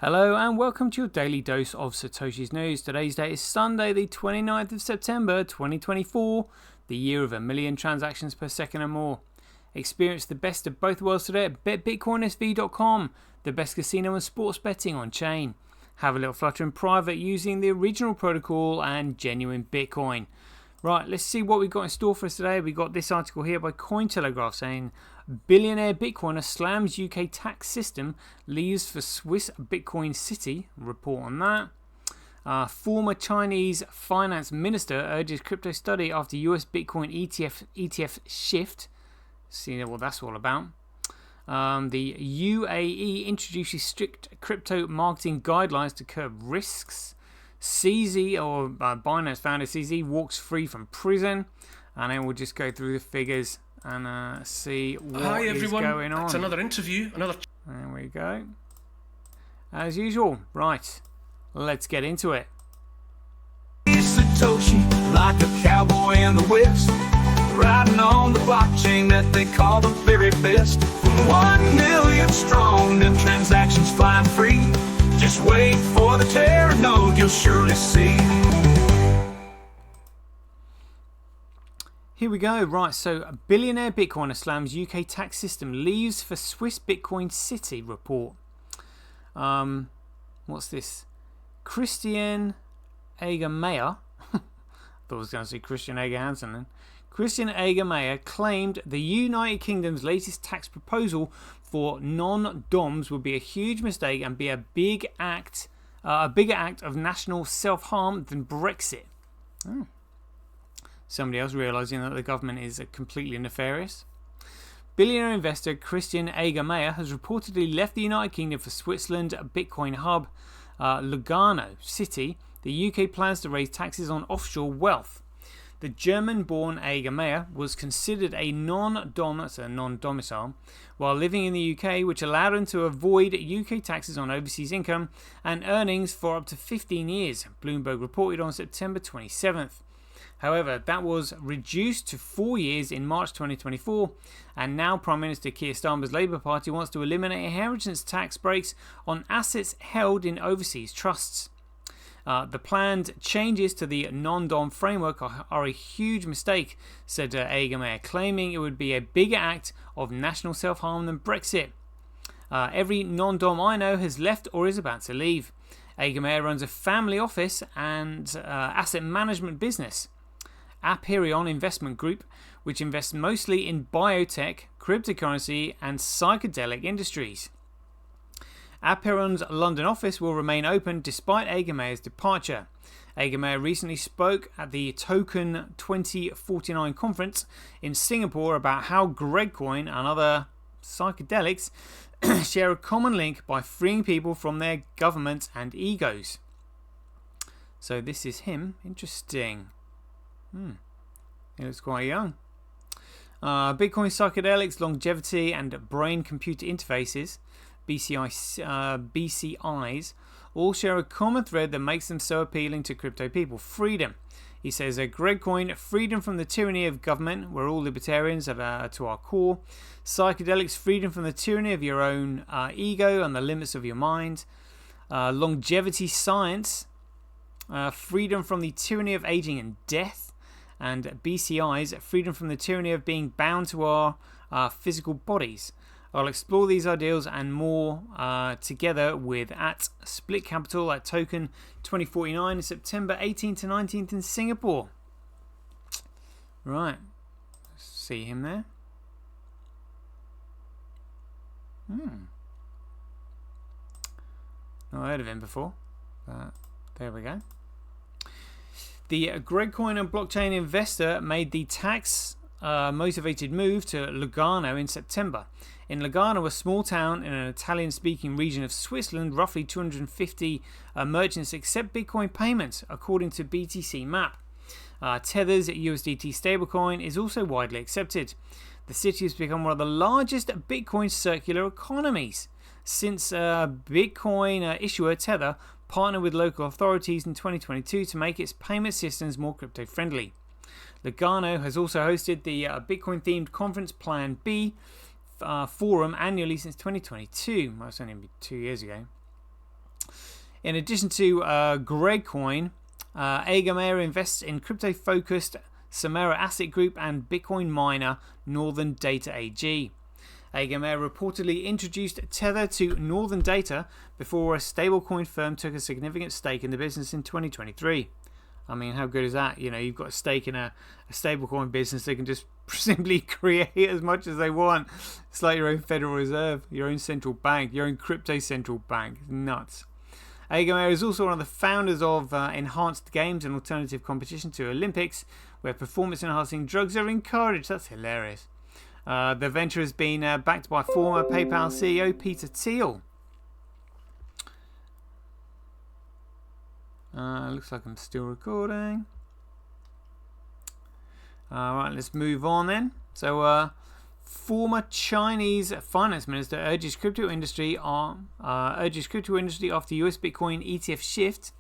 Hello and welcome to your daily dose of Satoshi's news. Today's date is Sunday, the 29th of September 2024, the year of 1 million transactions per second or more. Experience the best of both worlds today at betbitcoinsv.com, the best casino and sports betting on chain. Have a little flutter in private using the original protocol and genuine Bitcoin. Right, let's see what we've got in store for us today. We've got this article here by Cointelegraph saying, Billionaire Bitcoiner slams UK tax system, leaves for Swiss Bitcoin City. Report on that. Former Chinese finance minister urges crypto study after US Bitcoin ETF shift. See what that's all about. The UAE introduces strict crypto marketing guidelines to curb risks. CZ, or Binance founder CZ, walks free from prison. And then we'll just go through the figures and see what is going on. It's another interview. There we go. As usual. Right. Let's get into it. Satoshi, like a cowboy in the West, riding on the blockchain that they call the very best. 1 million strong and transactions flying free. Just wait for the terror node, you'll surely see. Here we go. Right, so Billionaire Bitcoiner slams UK tax system, leaves for Swiss Bitcoin City. Report. What's this? Christian Egermeyer. I thought I was going to say Christian Eger Hansen then. Christian Egermeyer claimed the United Kingdom's latest tax proposal for non-DOMs would be a huge mistake and be a bigger act of national self-harm than Brexit. Oh. Somebody else realising that the government is completely nefarious. Billionaire investor Christian Egermeyer has reportedly left the United Kingdom for Switzerland Bitcoin hub Lugano City. The UK plans to raise taxes on offshore wealth. The German-born Egermeyer was considered a non-dom, that's a non-domicile, while living in the UK, which allowed him to avoid UK taxes on overseas income and earnings for up to 15 years, Bloomberg reported on September 27th. However, that was reduced to 4 years in March 2024, and now Prime Minister Keir Starmer's Labour Party wants to eliminate inheritance tax breaks on assets held in overseas trusts. The planned changes to the non-dom framework are a huge mistake, said Egermeyer, claiming it would be a bigger act of national self-harm than Brexit. Every non-dom I know has left or is about to leave. Egermeyer runs a family office and asset management business, Aperion Investment Group, which invests mostly in biotech, cryptocurrency and psychedelic industries. Aperion's London office will remain open despite Egermeyer's departure. Egermeyer recently spoke at the Token 2049 conference in Singapore about how Gregcoin and other psychedelics share a common link by freeing people from their governments and egos. So this is him. Interesting. He looks quite young. Bitcoin psychedelics, longevity and brain-computer interfaces, BCIs, all share a common thread that makes them so appealing to crypto people. Freedom. He says, Gregcoin, freedom from the tyranny of government. We're all libertarians to our core. Psychedelics, freedom from the tyranny of your own ego and the limits of your mind. Longevity science, freedom from the tyranny of aging and death. And BCIs, freedom from the tyranny of being bound to our physical bodies. I'll explore these ideals and more together with at Split Capital at Token 2049 in September 18th to 19th in Singapore. Right. See him there. Not heard of him before, but there we go. The Gregcoin and blockchain investor made the tax motivated move to Lugano in September. In Lugano, a small town in an Italian-speaking region of Switzerland, roughly 250 merchants accept Bitcoin payments, according to BTC Map. Tether's USDT stablecoin is also widely accepted. The city has become one of the largest Bitcoin circular economies since Bitcoin issuer Tether partnered with local authorities in 2022 to make its payment systems more crypto-friendly. Lugano has also hosted the Bitcoin-themed conference Plan B forum annually since 2022. Well, it's only 2 years ago. In addition to Gregcoin, Agamea invests in crypto-focused Samara Asset Group and Bitcoin miner Northern Data AG. Agamea reportedly introduced Tether to Northern Data before a stablecoin firm took a significant stake in the business in 2023. I mean, how good is that? You know, you've got a stake in a stablecoin business. They can just simply create as much as they want. It's like your own Federal Reserve, your own central bank, your own crypto central bank. It's nuts. Agamea is also one of the founders of Enhanced Games, an alternative competition to Olympics, where performance-enhancing drugs are encouraged. That's hilarious. The venture has been backed by former PayPal CEO Peter Thiel. Looks like I'm still recording. Alright, let's move on then. So, former Chinese finance minister urges crypto industry after US Bitcoin ETF shift.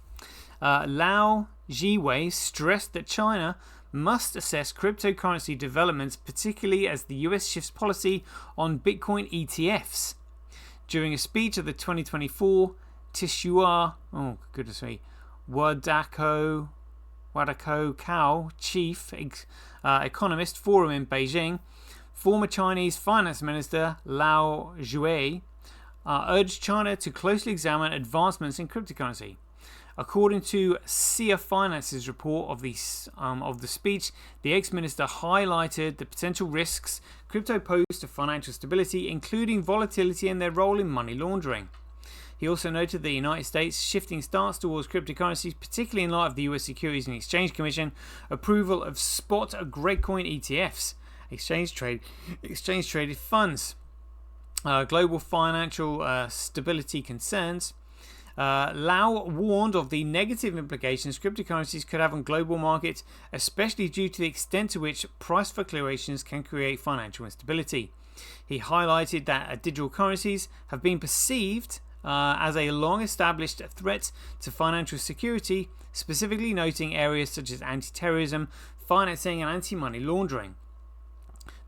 Lao Jiwei stressed that China must assess cryptocurrency developments, particularly as the US shifts policy on Bitcoin ETFs. During a speech at the 2024 Tishua, Wadako Kao Chief Economist Forum in Beijing, former Chinese finance minister Lao Jiwei urged China to closely examine advancements in cryptocurrency. According to Sia Finance's report of the speech, the ex-minister highlighted the potential risks crypto pose to financial stability, including volatility and their role in money laundering. He also noted the United States' shifting stance towards cryptocurrencies, particularly in light of the US Securities and Exchange Commission approval of spot Gregcoin ETFs, exchange-traded funds, global financial stability concerns. Lau warned of the negative implications cryptocurrencies could have on global markets, especially due to the extent to which price fluctuations can create financial instability. He highlighted that digital currencies have been perceived as a long-established threat to financial security, specifically noting areas such as anti-terrorism, financing and anti-money laundering.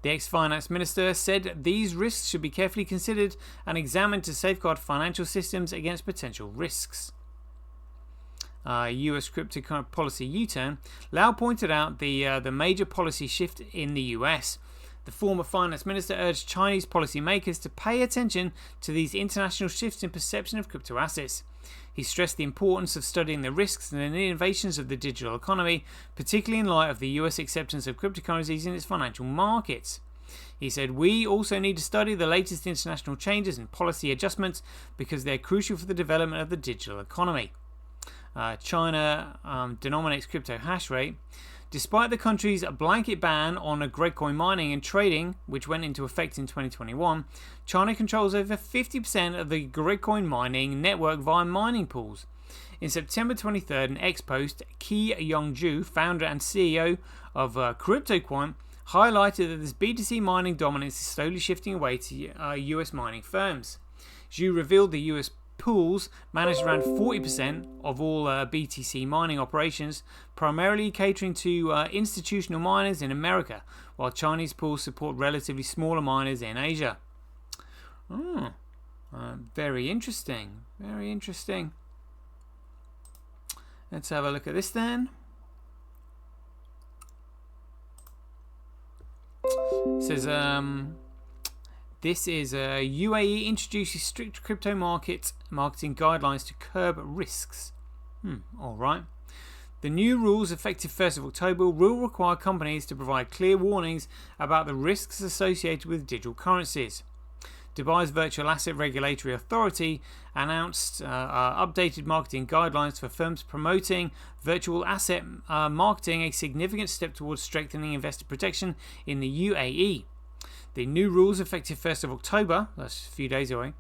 The ex-finance minister said these risks should be carefully considered and examined to safeguard financial systems against potential risks. US crypto policy U-turn. Lau pointed out the major policy shift in the US. The former finance minister urged Chinese policymakers to pay attention to these international shifts in perception of crypto assets. He stressed the importance of studying the risks and the innovations of the digital economy, particularly in light of the US acceptance of cryptocurrencies in its financial markets. He said, "We also need to study the latest international changes and policy adjustments because they're crucial for the development of the digital economy." China denominates crypto hash rate. Despite the country's blanket ban on Gregcoin mining and trading, which went into effect in 2021, China controls over 50% of the Gregcoin mining network via mining pools. In September 23rd, an ex-post, Qi Yongzhu, founder and CEO of CryptoQuant, highlighted that this B2C mining dominance is slowly shifting away to US mining firms. Zhu revealed the US pools managed around 40% of all BTC mining operations, primarily catering to institutional miners in America, while Chinese pools support relatively smaller miners in Asia. Very interesting. Very interesting. Let's have a look at this then. It says, this is UAE introduces strict crypto marketing guidelines to curb risks. Alright. The new rules, effective 1st of October, will require companies to provide clear warnings about the risks associated with digital currencies. Dubai's Virtual Asset Regulatory Authority announced updated marketing guidelines for firms promoting virtual asset marketing, a significant step towards strengthening investor protection in the UAE. The new rules, effective 1st of October, that's a few days away,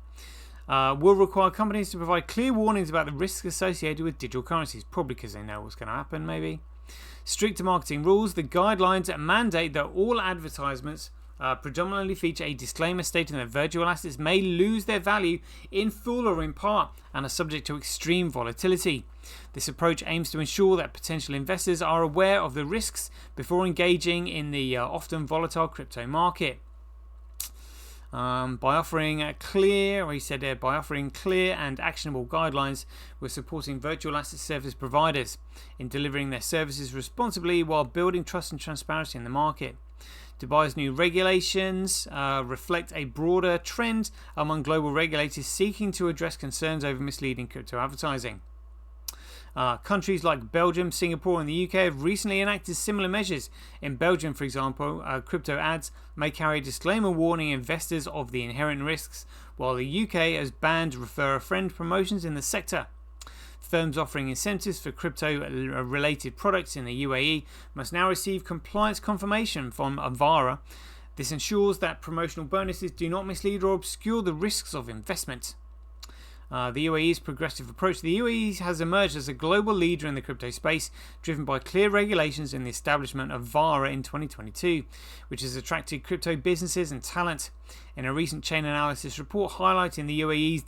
will require companies to provide clear warnings about the risks associated with digital currencies, probably because they know what's going to happen, maybe. Stricter marketing rules. The guidelines mandate that all advertisements predominantly feature a disclaimer stating that virtual assets may lose their value in full or in part and are subject to extreme volatility. This approach aims to ensure that potential investors are aware of the risks before engaging in the often volatile crypto market. By offering clear and actionable guidelines, we're supporting virtual asset service providers in delivering their services responsibly while building trust and transparency in the market. Dubai's new regulations reflect a broader trend among global regulators seeking to address concerns over misleading crypto advertising. Countries like Belgium, Singapore and the UK have recently enacted similar measures. In Belgium, for example, crypto ads may carry a disclaimer warning investors of the inherent risks, while the UK has banned refer a friend promotions in the sector. Firms offering incentives for crypto-related products in the UAE must now receive compliance confirmation from Avara. This ensures that promotional bonuses do not mislead or obscure the risks of investment. The UAE's progressive approach. The UAE has emerged as a global leader in the crypto space, driven by clear regulations and the establishment of VARA in 2022, which has attracted crypto businesses and talent. In a recent chain analysis report highlighting the UAE's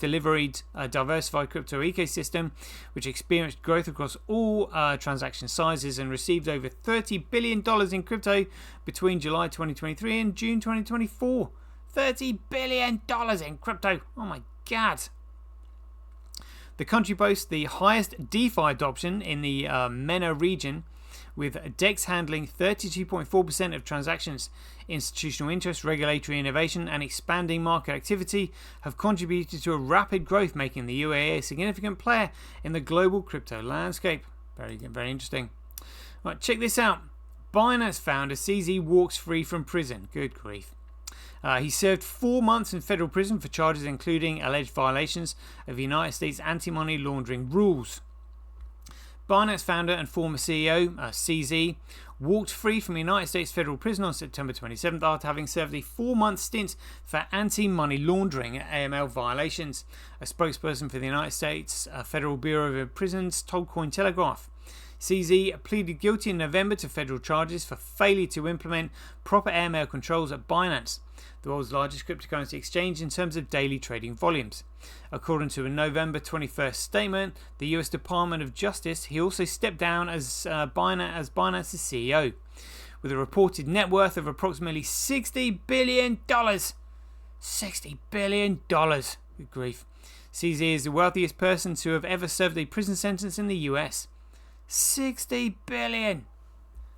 diversified crypto ecosystem, which experienced growth across all transaction sizes and received over $30 billion in crypto between July 2023 and June 2024. $30 billion in crypto. Oh my God. The country boasts the highest DeFi adoption in the MENA region, with DEX handling 32.4% of transactions. Institutional interest, regulatory innovation, and expanding market activity have contributed to a rapid growth, making the UAE a significant player in the global crypto landscape. Very good, very interesting. Right, check this out. Binance founder CZ walks free from prison. Good grief. He served 4 months in federal prison for charges including alleged violations of United States anti-money laundering rules. Binance founder and former CEO, CZ, walked free from United States federal prison on September 27th after having served a 4-month stint for anti-money laundering AML violations. A spokesperson for the United States Federal Bureau of Prisons told Cointelegraph. CZ pleaded guilty in November to federal charges for failure to implement proper AML controls at Binance, the world's largest cryptocurrency exchange in terms of daily trading volumes. According to a November 21st statement, the US Department of Justice, he also stepped down as Binance's CEO, with a reported net worth of approximately $60 billion. $60 billion. Good grief. CZ is the wealthiest person to have ever served a prison sentence in the US. 60 billion.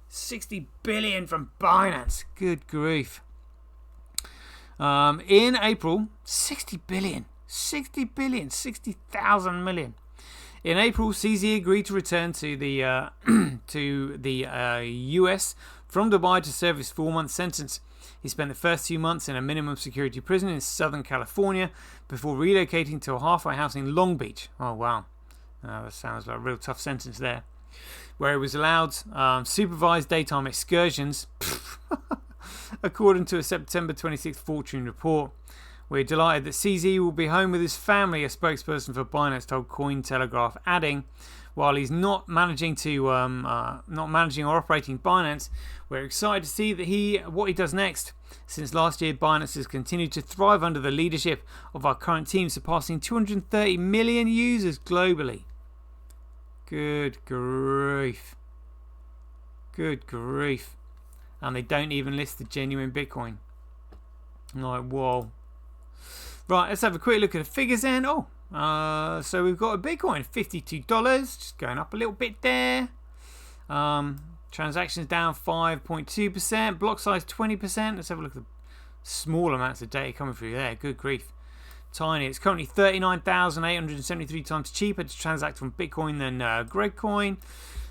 60 billion from Binance. Good grief. In April, 60 billion. 60 billion. 60,000 million. In April, CZ agreed to return to the US from Dubai to serve his 4-month sentence. He spent the first 2 months in a minimum security prison in Southern California before relocating to a halfway house in Long Beach. Oh, wow. That sounds like a real tough sentence there. Where he was allowed supervised daytime excursions, according to a September 26th Fortune report. We're delighted that CZ will be home with his family, a spokesperson for Binance told Cointelegraph, adding, while he's not managing or operating Binance, we're excited to see what he does next. Since last year, Binance has continued to thrive under the leadership of our current team, surpassing 230 million users globally. Good grief. Good grief. And they don't even list the genuine Bitcoin. Like, whoa. Right, let's have a quick look at the figures then. So we've got a Bitcoin, $52, just going up a little bit there. Transactions down 5.2%. Block size 20%. Let's have a look at the small amounts of data coming through there. Good grief. Tiny. It's currently 39,873 times cheaper to transact on Bitcoin than Gregcoin,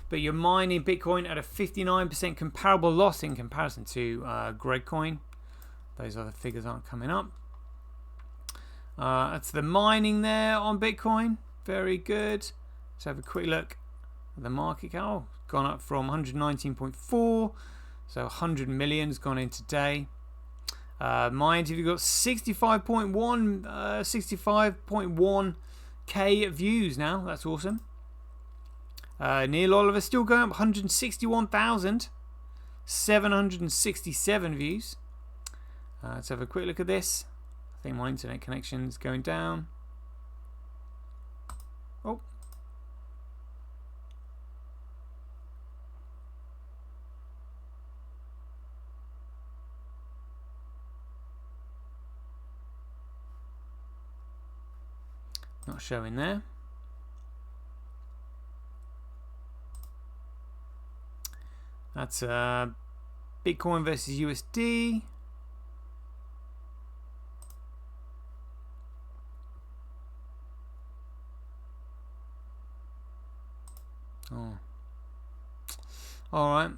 but you're mining Bitcoin at a 59% comparable loss in comparison to Gregcoin. Those other figures aren't coming up. That's the mining there on Bitcoin. Very good. Let's have a quick look at the market cap. Oh, gone up from 119.4, so 100 million's gone in today. Mined, you've got 65.1k views now. That's awesome. Neil Oliver still going up, 161,767 views. Let's have a quick look at this. I think my internet connection is going down. Oh. Not showing there. That's Bitcoin versus USD. Oh. Alright.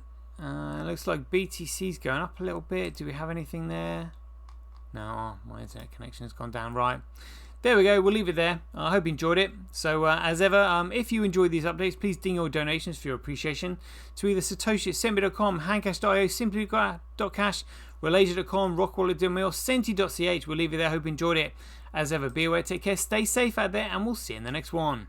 Looks like BTC's going up a little bit. Do we have anything there? No, my internet connection has gone down. Right. There we go. We'll leave it there. I hope you enjoyed it. So, as ever, if you enjoyed these updates, please ding your donations for your appreciation to either Satoshi at Sendme.com, Handcash.io, Simply.cash, Relasia.com, Rockwallet.me, or Senti.ch. We'll leave it there. Hope you enjoyed it. As ever, be aware, take care, stay safe out there, and we'll see you in the next one.